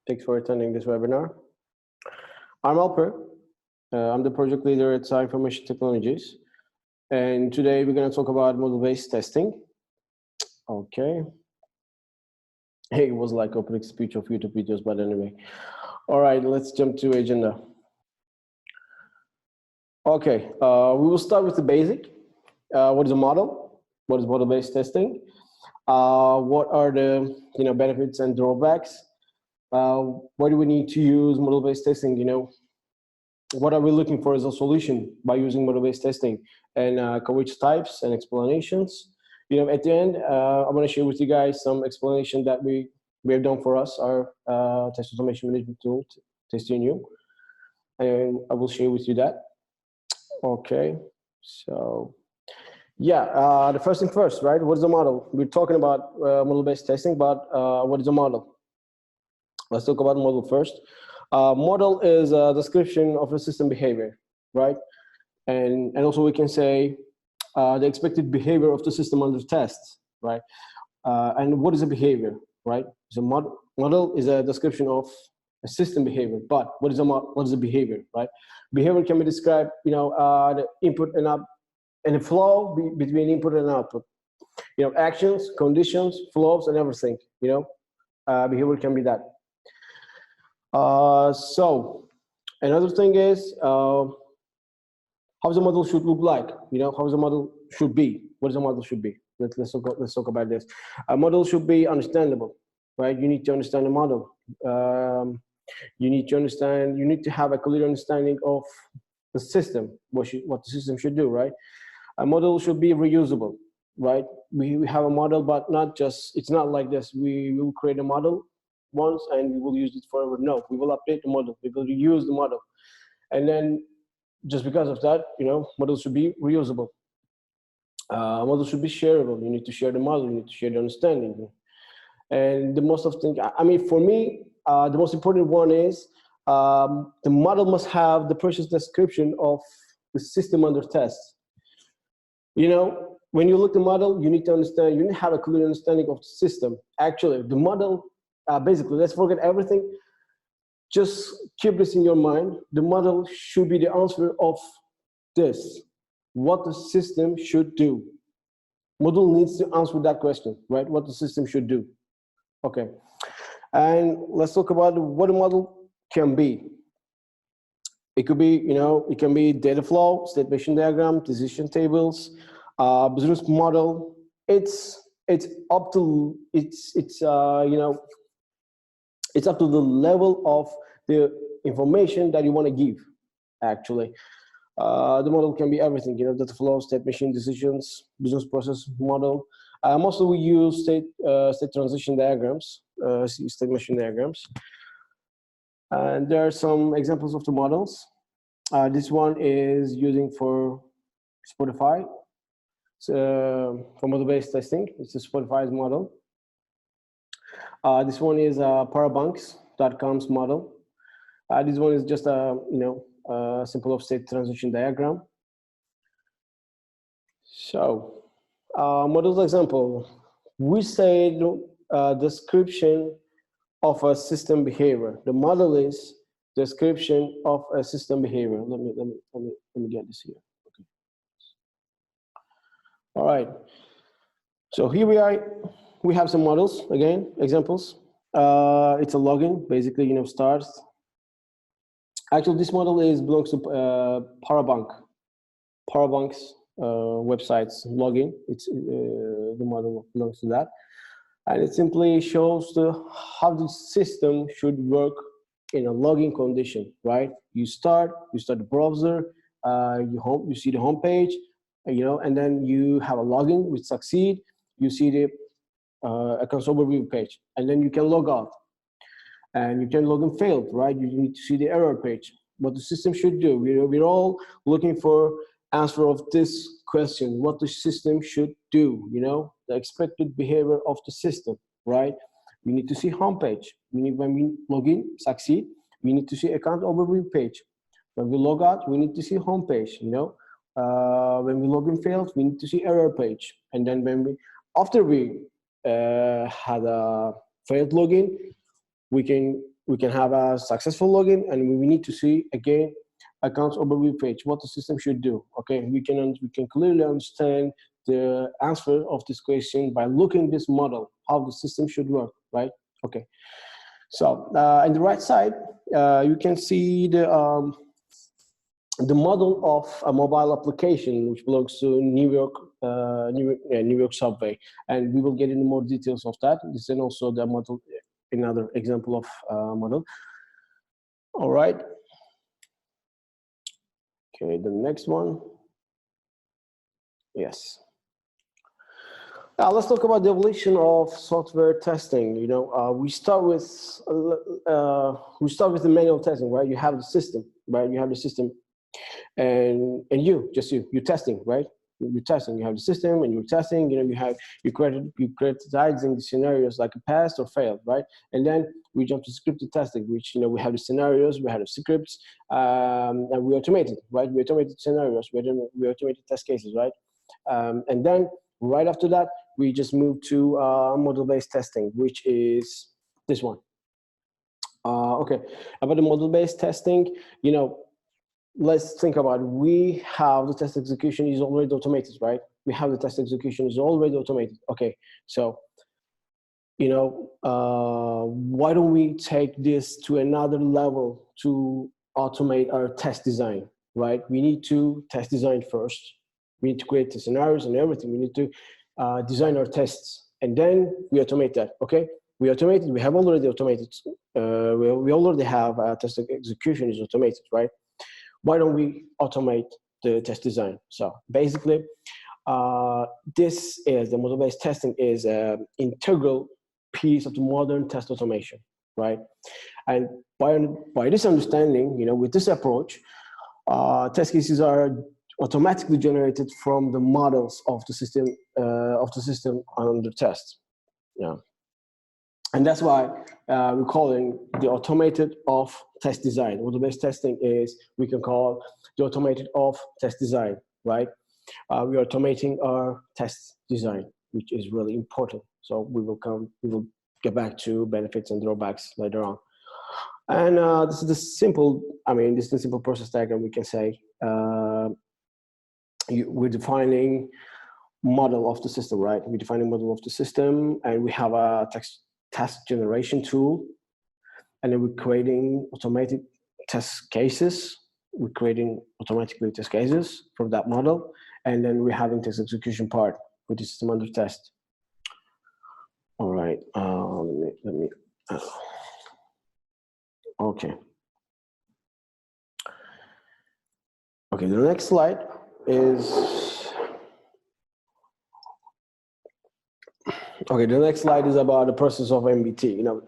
Thanks for attending this webinar. I'm Alper. I'm the project leader at SAHA Information Technologies. And today we're going to talk about model-based testing. Okay. Hey, it was like opening speech of YouTube videos, but anyway. All right, let's jump to agenda. Okay, we will start with the basic. What is a model? What is model-based testing? What are the benefits and drawbacks? Why do we need to use model-based testing? What are we looking for as a solution by using model-based testing, and coverage types and explanations. At the end, I want to share with you guys some explanation that we have done for us, our test automation management tool, TestUNU, and I will share with you that. Okay, so yeah, the first thing first, right? What is a model? We're talking about model-based testing, but what is a model? Let's talk about model first. Model is a description of a system behavior, right? And also we can say the expected behavior of the system under test, right? And what is a behavior, right? So model is a description of a system behavior, but what is a behavior, right? Behavior can be described, the input and out, and the flow between input and output. Actions, conditions, flows, and everything. Behavior can be that. So another thing is how the model should look like. How the model should be. What the model should be. Let's talk about this. A model should be understandable, right? You need to understand the model. You need to have a clear understanding of the system, what the system should do, right? A model should be reusable, right? We have a model, but it's not like this. We will create a model once and we will use it forever. No, we will update the model. We will reuse the model. And then just because of that, models should be reusable. Models should be shareable. You need to share the model. You need to share the understanding. And the most of things, for me, the most important one is the model must have the precise description of the system under test. When you look at the model, you need to understand, you need to have a clear understanding of the system. Actually, the model, basically, let's forget everything. Just keep this in your mind. The model should be the answer of this, what the system should do. Model needs to answer that question, right? What the system should do. Okay, and let's talk about what a model can be. It could be, it can be data flow, state machine diagram, decision tables, business model. It's up to it's up to the level of the information that you want to give. Actually, the model can be everything. Data flow, state machine, decisions, business process model. Mostly we use state transition diagrams, state machine diagrams. And there are some examples of the models. This one is using for Spotify. For model-based testing, it's a Spotify's model. This one is Parabanks.com's model. This one is just a simple of state transition diagram. So models example, we say description of a system behavior. The model is description of a system behavior. Let me get this here. Okay. All right. So here we are. We have some models again, examples. It's a login, basically, stars. Actually, this model belongs to Parabanks website's login. It's the model belongs to that, and it simply shows how the system should work in a login condition, right? You start the browser, you see the home page, and then you have a login with succeed. You see the accounts overview page, and then you can log out, and you can log in failed, right? You need to see the error page. What the system should do. We're all looking for answer of this question: what the system should do. The expected behavior of the system, right? We need to see home page. When we log in, succeed, we need to see account overview page. When we log out, we need to see home page. When we log in failed, we need to see error page. And then after we had a failed login, we can we can have a successful login, and we need to see again accounts overview page, what the system should do. Okay, we can clearly understand the answer of this question by looking at this model, how the system should work, right? Okay, so on the right side, you can see the model of a mobile application which belongs to New York subway, and we will get into more details of that. This is also the model, another example of model. All right. Okay, the next one. Yes. Now let's talk about the evolution of software testing. You know, we start with the manual testing, right? You have the system, right? You have the system, and you're testing, right? You're testing. You have the system, and you're testing. You know, you're criticizing the scenarios like a passed or failed, right? And then we jump to scripted testing, which, you know, we have the scenarios, we have the scripts, and we automate it, right? We automated scenarios, we automated test cases, right? And then right after that, we just move to model-based testing, which is this one. Okay, about the model-based testing, you know, let's think about it. We have the test execution is already automated, right? We have the test execution is already automated. Okay, so, you know, why don't we take this to another level to automate our test design, right? We need to test design first. We need to create the scenarios and everything. We need to design our tests, and then we automate that. Okay, we automated. We have already automated. We already have test execution is automated, right? Why don't we automate the test design? So basically, this is the model-based testing is an integral piece of the modern test automation, right? And by this understanding, you know, with this approach, test cases are automatically generated from the models of the system under test. Yeah, and that's why we're calling the automated of test design. Model-based testing is, we can call the automated of test design, right? We are automating our test design, which is really important. So we will get back to benefits and drawbacks later on. And this is the simple process diagram, we can say. We're defining model of the system, right? We're defining model of the system, and we have a test generation tool, and then we're creating automated test cases. We're creating automatically test cases from that model, and then we're having test execution part with the system under test. All right, let me okay. Okay, the next slide is, okay, the next slide is about the process of MBT. You know,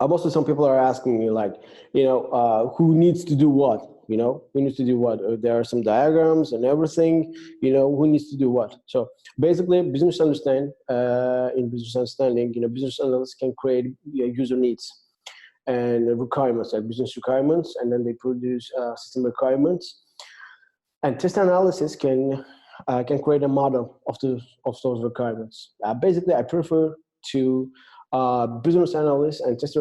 mostly some people are asking me, like, you know, who needs to do what? You know, who needs to do what? There are some diagrams and everything. You know, who needs to do what? So basically, business understanding. In business understanding, you know, business analysts can create user needs and requirements, like business requirements, and then they produce system requirements. And test analysis can create a model of those requirements. Basically, I prefer to business analysts and test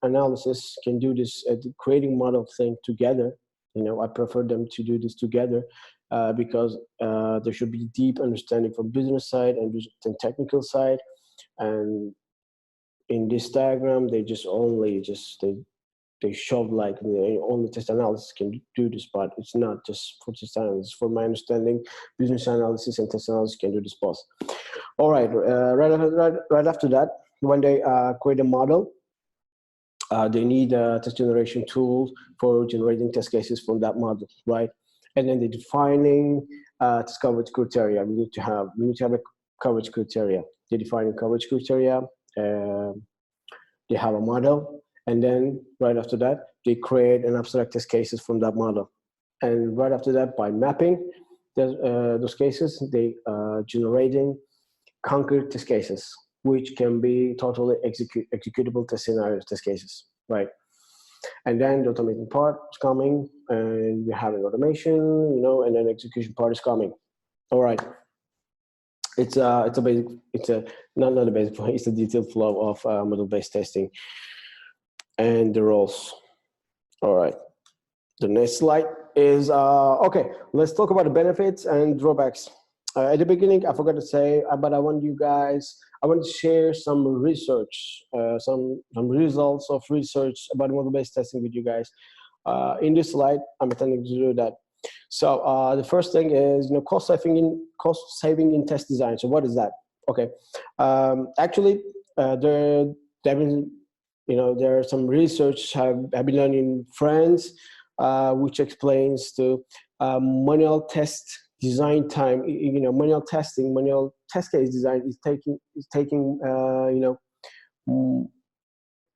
analysis can do this creating model thing together. You know, I prefer them to do this together because there should be deep understanding from business side and technical side. And in this diagram, they showed like only test analysis can do this, but it's not just for test analysis. For my understanding, business analysis and test analysis can do this both. All right, right after that, when they create a model, they need a test generation tool for generating test cases from that model, right? And then they're defining test coverage criteria. We need to have a coverage criteria. They're defining coverage criteria. They have a model. And then right after that, they create an abstract test cases from that model. And right after that, by mapping those cases, they generating concrete test cases, which can be totally executable test scenarios, test cases, right? And then the automating part is coming, and we're having automation, you know, and then execution part is coming. All right. It's a basic, not a basic, it's a detailed flow of model-based testing. and the roles. All right. The next slide is, okay, let's talk about the benefits and drawbacks. At the beginning, I forgot to say, but I want to share some research, some results of research about model-based testing with you guys. In this slide, I'm intending to do that. So the first thing is, cost saving in test design. So what is that? Okay, actually, there are some research have been done in France, which explains to manual test design time. Manual test case design is taking a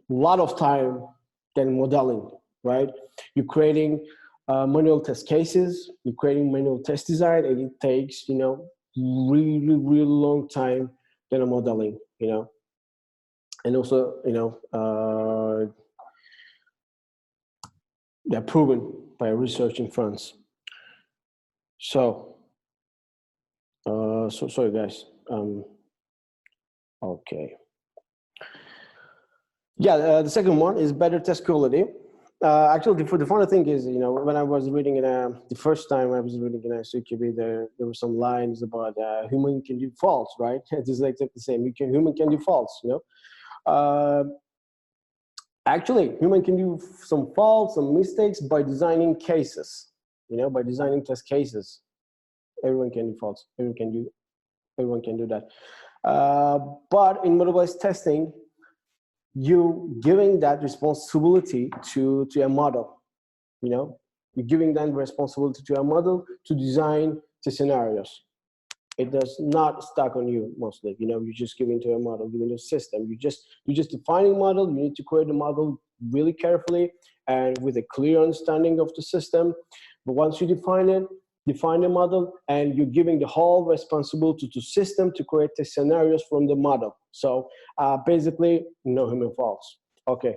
lot of time than modeling, right? You're creating manual test cases, you're creating manual test design, and it takes really long time than a modeling, and also they're proven by research in France. So, sorry guys. Okay. Yeah, the second one is better test quality. Actually, the funny thing is, when I was reading the first time I was reading in SAGA, there were some lines about human can do faults, right? It's exactly the same. Human can do faults, Actually, human can do some faults, some mistakes by designing cases, by designing test cases. Everyone can do faults. Everyone can do that. But in model-based testing, you giving that responsibility to a model. You're giving that responsibility to a model to design the scenarios. It does not stuck on you mostly. You're just giving to a model, giving a system. You're just defining model. You need to create the model really carefully and with a clear understanding of the system. But once you define the model, and you're giving the whole responsibility to system to create the scenarios from the model. So basically, no human faults. Okay.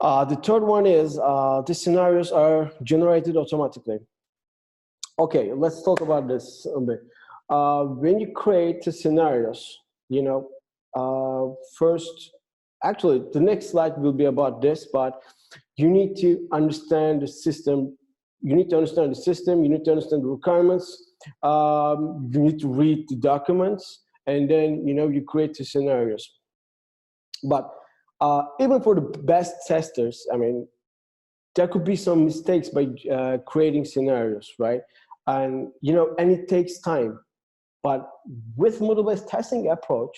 The third one is the scenarios are generated automatically. Okay, let's talk about this a bit. When you create the scenarios, first, actually, the next slide will be about this, but you need to understand the system. You need to understand the system. You need to understand the requirements. You need to read the documents, and then you create the scenarios. But even for the best testers, I mean, there could be some mistakes by creating scenarios, right? And it takes time. But with model-based testing approach,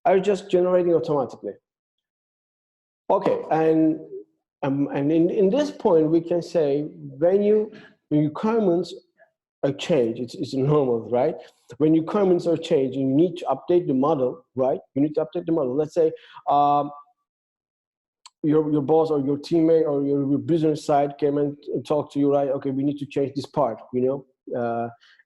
are just generating automatically. Okay, and in this point, we can say when requirements are changed, it's normal, right? When requirements are changed, you need to update the model, right? You need to update the model. Let's say your boss or your teammate or your business side came and talked to you, right? Okay, we need to change this part,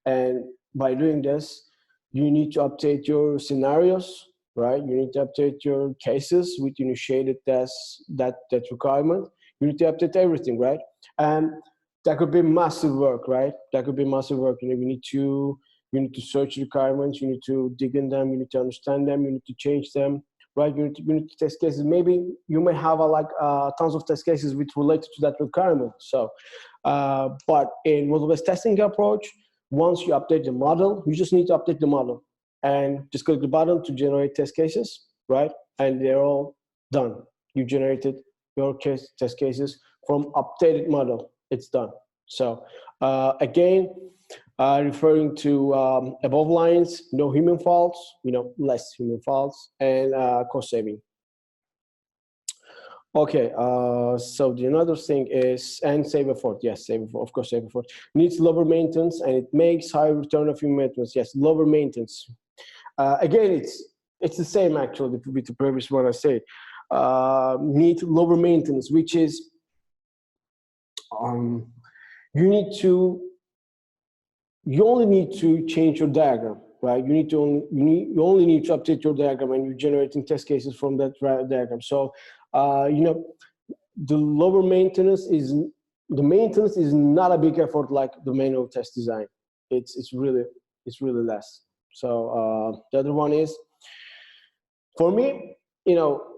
and by doing this, you need to update your scenarios, right? You need to update your cases with initiated tests, that requirement. You need to update everything, right? And that could be massive work, right? That could be massive work. You need to search requirements. You need to dig in them. You need to understand them. You need to change them, right? You need to test cases. Maybe you may have tons of test cases which related to that requirement. So, but in model-based testing approach, once you update the model, you just need to update the model and just click the button to generate test cases, right? And they're all done. You generated your test cases from updated model. It's done. So again, referring to above lines, no human faults, less human faults, and cost saving. Okay, so the another thing is, and save effort. Yes, save effort, of course, save effort. Needs lower maintenance, and it makes high return of human maintenance. Yes, lower maintenance. Again, it's the same actually with the previous one I said. Need lower maintenance, which is you only need to change your diagram, right? You only need to update your diagram, and you're generating test cases from that diagram. So the lower maintenance is not a big effort like the manual test design. It's really less. So the other one is, for me,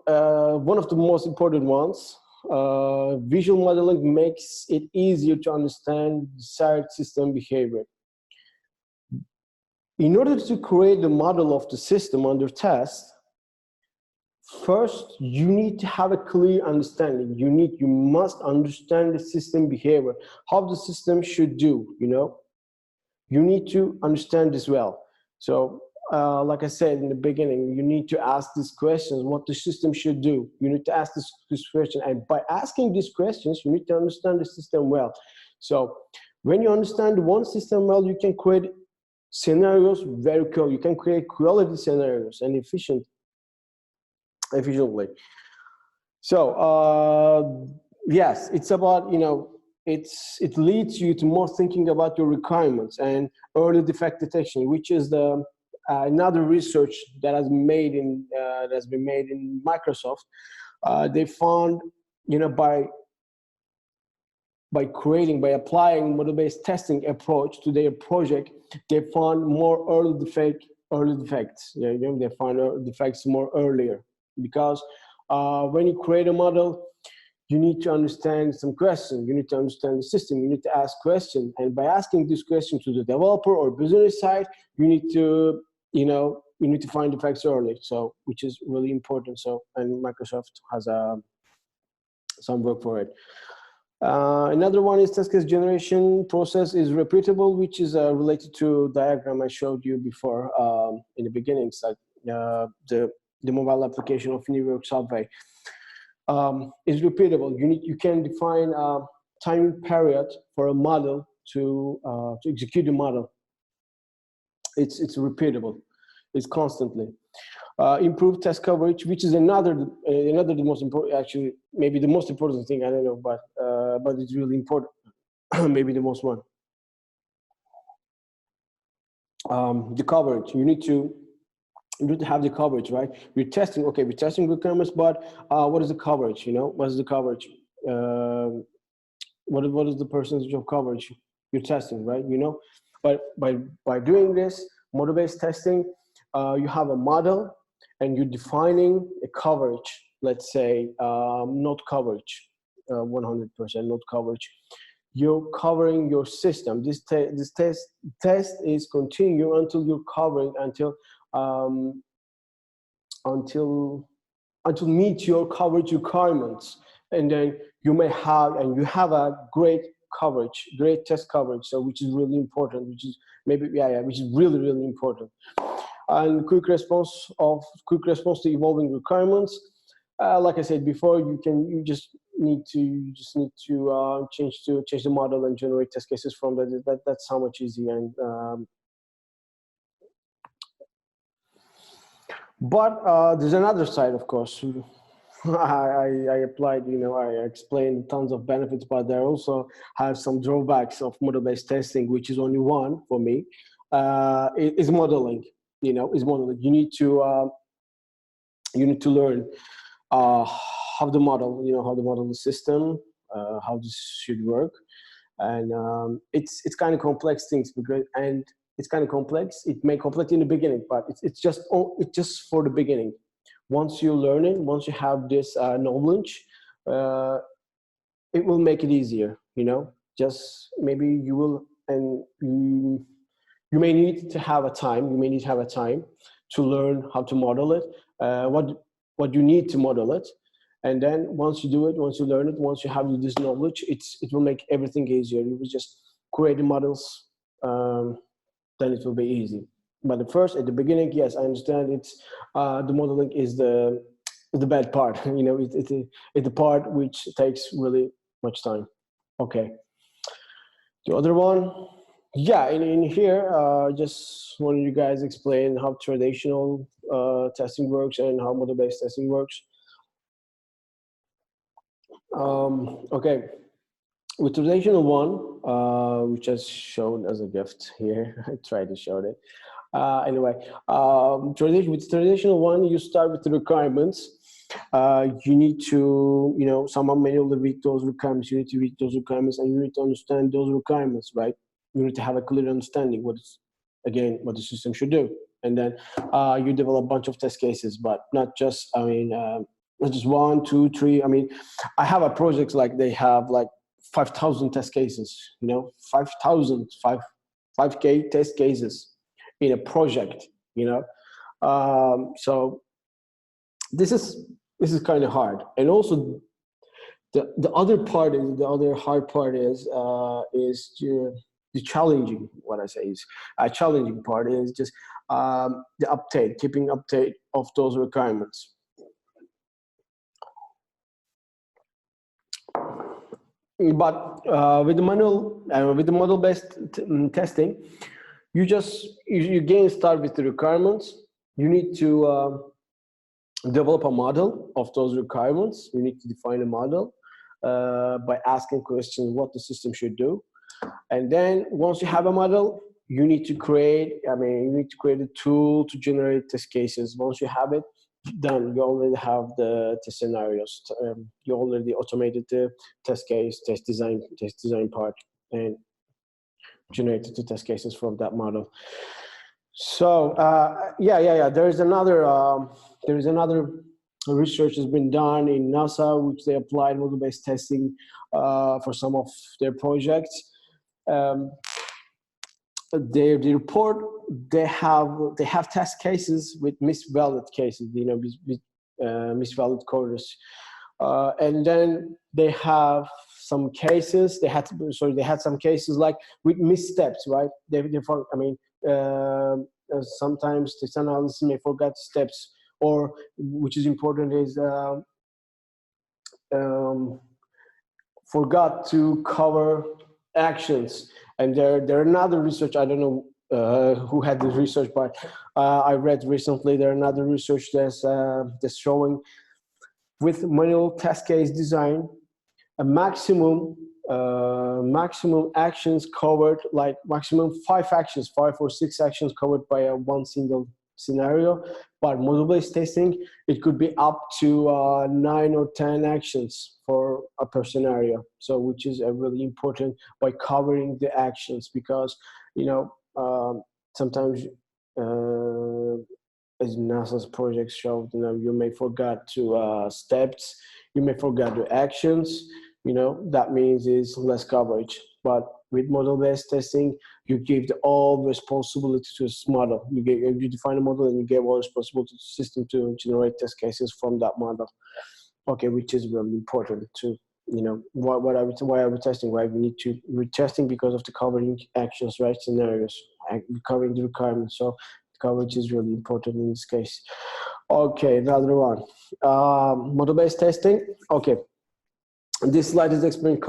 one of the most important ones, visual modeling makes it easier to understand desired system behavior. In order to create the model of the system under test, first, you need to have a clear understanding. You must understand the system behavior, how the system should do, you know. You need to understand this well. So, like I said in the beginning, you need to ask these questions, what the system should do. You need to ask this question, and by asking these questions, you need to understand the system well. So, when you understand one system well, you can create scenarios very cool. You can create quality scenarios and efficiently. So yes, it's about, you know, it leads you to more thinking about your requirements and early defect detection, which is the another research that has been made in Microsoft. They found, you know, by applying model-based testing approach to their project, they found more early defects. Yeah, you know, they found defects more earlier, because when you create a model, you need to understand some questions. You need to understand the system. You need to ask questions, and by asking this question to the developer or business side, you need to, you know, you need to find defects early. So, which is really important. So, and Microsoft has some work for it. Another one is test case generation process is repeatable, which is related to diagram I showed you before in the beginning. So the mobile application of New York Subway is repeatable. You can define a time period for a model to execute the model. It's repeatable. It's constantly. Improved test coverage, which is another the most important, actually maybe the most important thing, I don't know, but it's really important. Maybe the most one. The coverage, you need to have the coverage, right? We're testing requirements, but what is the coverage? You know, what is the coverage? What is the percentage of coverage you're testing, right? You know, but by doing this model-based testing, you have a model and you're defining a coverage. Let's say not coverage, 100% not coverage. You're covering your system. This test is continue until you're covering until meet your coverage requirements, and then you have a great coverage, great test coverage. So which is really important, which is really important. And quick response to evolving requirements. Like I said before, you just need to change the model and generate test cases from that. That's how much easy. And but there's another side, of course. I applied, you know, I explained tons of benefits, but there also have some drawbacks of model-based testing, which is only one for me. Is modeling. You know, is modeling. You need to learn how to model. You know, how to model the system, how this should work, and it's kind of complex things it's kind of complex. It may complex in the beginning, but it's just for the beginning. Once you learn it, once you have this knowledge, it will make it easier. You know, just maybe you will, and you may need to have a time. You may need to have a time to learn how to model it. What you need to model it, and then once you do it, once you learn it, once you have this knowledge, it will make everything easier. You will just create the models. Then it will be easy. But at the beginning, yes, I understand it's the modeling is the bad part. You know, it's the part which takes really much time. Okay. The other one, yeah, in here, just wanted you guys explain how traditional testing works and how model-based testing works. Okay. With traditional one, which is shown as a gift here, I tried to show it. Anyway, with traditional one, you start with the requirements. You need to, you know, someone manually read those requirements. You need to read those requirements, and you need to understand those requirements, right? You need to have a clear understanding what the system should do, and then you develop a bunch of test cases, but not just, It's just 1, 2, 3. I mean, I have a project like they have like 5,000 test cases, 5,000, 5K test cases in a project, So this is kind of hard. And also the other hard part is the challenging, what I say is a challenging part is just keeping update of those requirements. But with the model-based testing, you again start with the requirements. You need to develop a model of those requirements. You need to define a model by asking questions what the system should do, and then once you have a model, you need to create a tool to generate test cases. Once you have it done, you already have the test scenarios. You already automated the test case, test design part, and generated the test cases from that model. So there is another research has been done in NASA, which they applied model-based testing for some of their projects. They report they have test cases with misvalid cases, with misvalid coders, and then they have some cases. They had some cases like with missteps, right? Sometimes the analysis may forget steps, or which is important is forgot to cover actions. And there another research, I don't know who had this research, but I read recently there another research that's showing with manual test case design, a maximum actions covered, like maximum 5 or 6 actions covered by one single scenario. But model-based testing, it could be up to 9 or 10 actions for per scenario. So which is really important by covering the actions, because sometimes as NASA's projects showed, you may forget to steps, you may forget the actions. That means is less coverage. But with model-based testing, you give all responsibility to this model. You define a model and you give all responsibility to the system to generate test cases from that model. Okay, which is really important to, why are we testing? Why we're testing because of the covering actions, right? Scenarios, covering the requirements. So coverage is really important in this case. Okay, another one, model-based testing. Okay. This slide is explaining,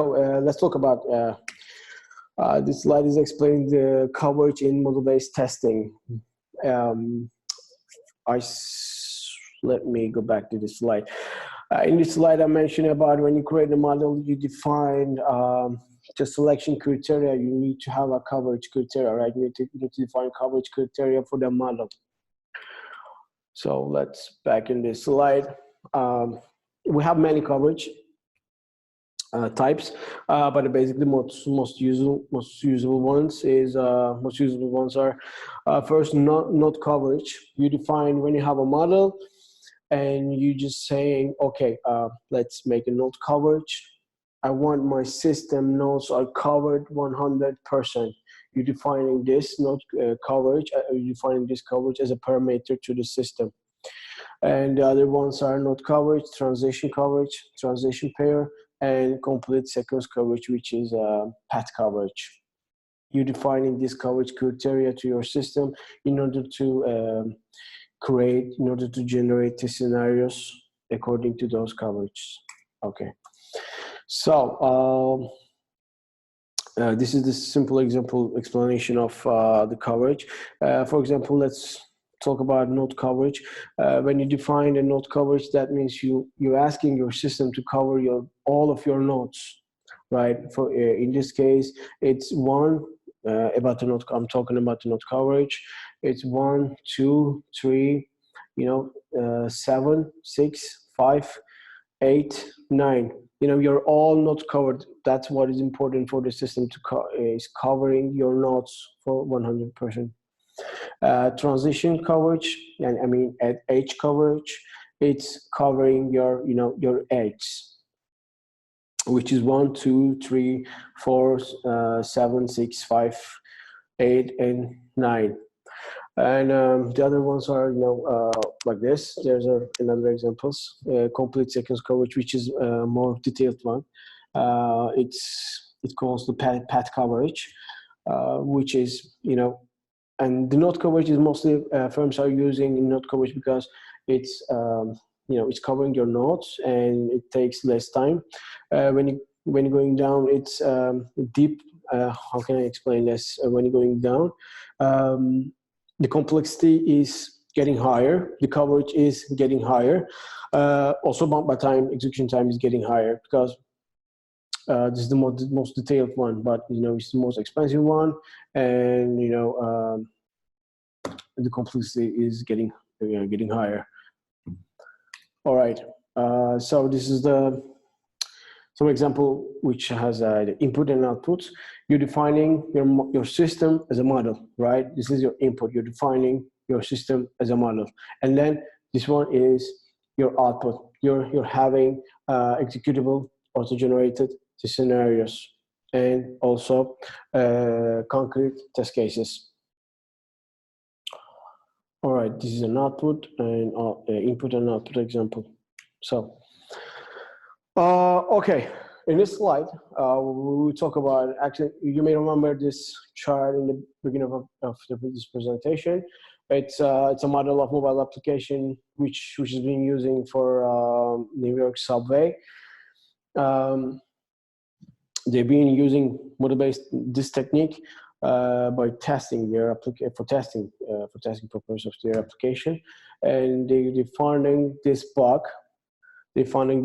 let's talk about, this slide is explaining the coverage in model-based testing. Let me go back to this slide. In this slide, I mentioned about when you create a model, you define the selection criteria. You need to have a coverage criteria, right? You need to define coverage criteria for the model. So let's back in this slide. We have many coverage types, but basically most usable ones are first not coverage. You define when you have a model and you just saying, okay, let's make a node coverage. I want my system nodes are covered 100%. You're defining this node coverage. You're defining this coverage as a parameter to the system. And the other ones are node coverage, transition pair, and complete sequence coverage, which is path coverage. You're defining this coverage criteria to your system in order to generate the scenarios according to those coverage. Okay, so this is the simple explanation of the coverage. For example, let's talk about node coverage. When you define a node coverage, that means you're asking your system to cover all of your nodes, right? For in this case, it's about the node. I'm talking about the node coverage. It's 1, 2, 3, 7, 6, 5, 8, 9. You're all not covered. That's what is important for the system is covering your nodes for 100%. Transition coverage, and at edge coverage, it's covering your, your edges, which is 1, 2, 3, 4, 7, 6, 5, 8, and 9. And the other ones are, like this. There's another examples. Complete sequence coverage, which is a more detailed one. It calls the path coverage, which is, and the node coverage is mostly firms are using node coverage because it's it's covering your nodes and it takes less time. When you're going down, it's deep. How can I explain this? When you're going down, the complexity is getting higher. The coverage is getting higher. Also, bump by time, execution time is getting higher because this is the most detailed one, but it's the most expensive one, and the complexity is getting higher. All right. So this is some example which has the input and output. You're defining your system as a model, right? This is your input. You're defining your system as a model, and then this one is your output. You're having executable, auto-generated scenarios, and also concrete test cases. All right, this is an output and input and output example. So, okay, in this slide, we talk about, actually, you may remember this chart in the beginning of this presentation. It's a model of mobile application which is being using for New York subway. They've been using model-based this technique by testing their application for testing purposes of their application, and they're finding this bug. Actually,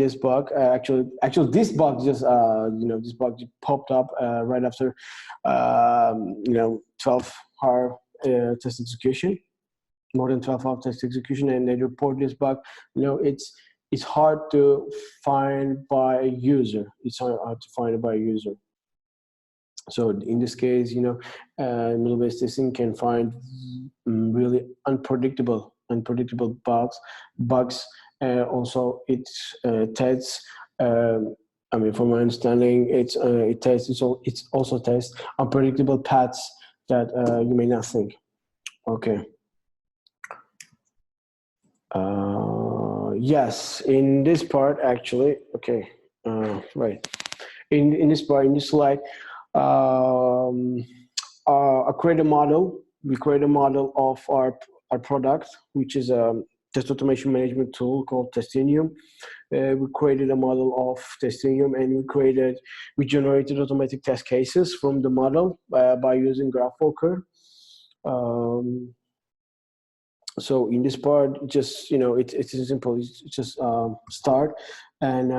this bug just this bug just popped up right after 12-hour test execution, more than 12-hour test execution, and they report this bug. It's hard to find by a user. It's hard to find it by a user. So in this case, model-based testing can find really unpredictable bugs. Also, it tests. From my understanding, it also tests unpredictable paths that you may not think. Okay. Yes, in this part, actually, okay, right. In this slide, I create a model. We create a model of our product, which is a test automation management tool called Testinium. We created a model of Testinium, and we generated automatic test cases from the model by using GraphWalker. So in this part, just it's simple. It's just start and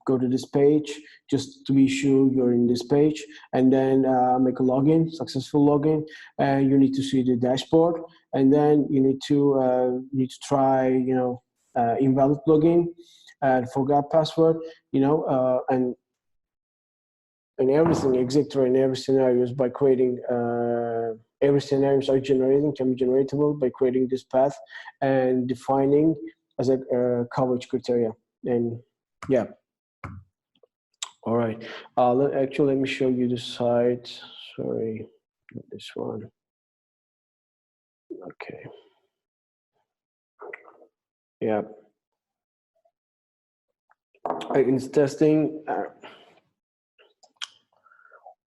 go to this page just to be sure you're in this page, and then make a login, successful login. You need to see the dashboard, and then you need to try invalid login and forgot password. And everything exactly in every scenario is by creating every scenarios can be generatable by creating this path and defining as a coverage criteria. And yeah. All right. Let me show you the site. Sorry, not this one. Okay. Yeah. It's testing.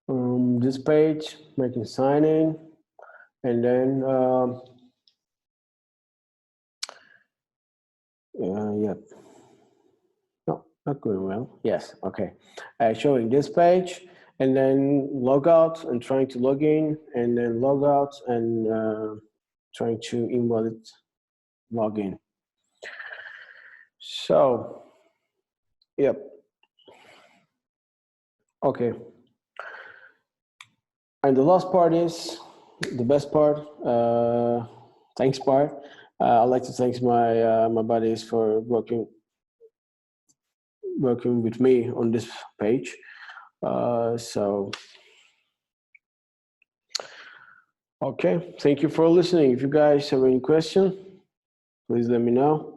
This page, making sign in, and then yeah, no, not going well. Yes, okay. Showing this page, and then log out and trying to log in, and then log out and trying to invalid login. So, yep. Okay. And the last part is the best part, thanks part. I'd like to thank my buddies for working with me on this page. So, okay, thank you for listening. If you guys have any questions, please let me know.